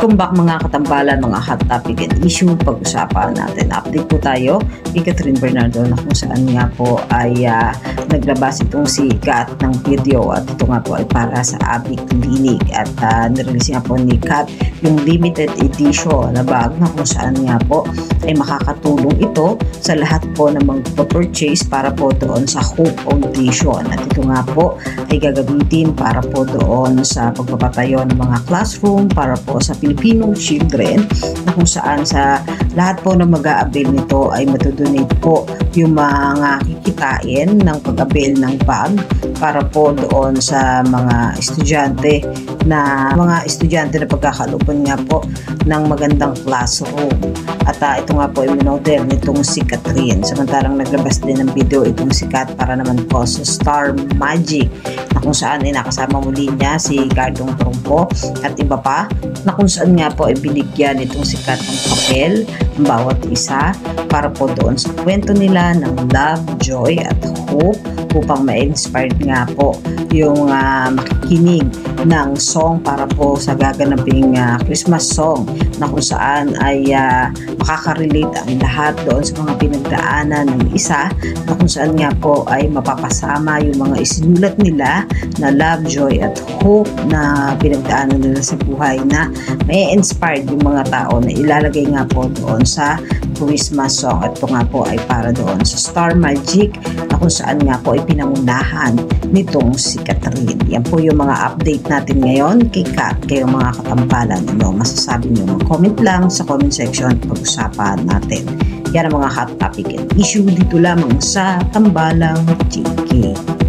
Welcome back mga katambalan, mga hot topic and issue. Pag-usapan natin. Update po tayo kay Catherine Bernardo na kung saan nga po ay naglabas itong si Kat ng video at ito nga po ay para sa Abi Clinic at nirelease nga po ni Kat yung limited edition na bag na kung saan nga po ay makakatulong ito sa lahat po na magpa-purchase para po doon sa Hope Audition at ito nga po ay gagamitin para po doon sa pagpapatayo ng mga classroom para po sa Filipino children na kung saan sa lahat po na mag-a-avail nito ay matudonate po yung mga kikitain ng pag-avail ng bag para po doon sa mga estudyante na pagkakalooban nga po ng magandang classroom. At ito nga po ay minodel nitong si Catherine. Samantalang naglabas din ng video itong si Kat para naman po sa Star Magic na kung saan ay nakasama muli niya si Gardong Trumpo at iba pa na kung saan nga po ay binigyan itong si Kat ng papel ang bawat isa para po doon sa kwento nila ng love, joy at hope upang ma-inspired nga po yung makikinig ng song para po sa gaganaping Christmas song na kung saan ay makaka-relate ang lahat doon sa mga pinagdaanan ng isa na kung saan nga po ay mapapasama yung mga isinulat nila na love, joy at hope na pinagdaanan nila sa buhay na may inspired yung mga tao na ilalagay nga po doon sa Christmas song at ito nga po ay para doon sa Star Magic na kung saan nga po ay pinangunahan nitong si Catherine. Yan po yung mga update natin ngayon kay Kat. Kayo mga katambalan, masasabi nyo, mag-comment lang sa comment section at pag-usapan natin. Yan ang mga hot topic and issue dito lamang sa Tambalang JK.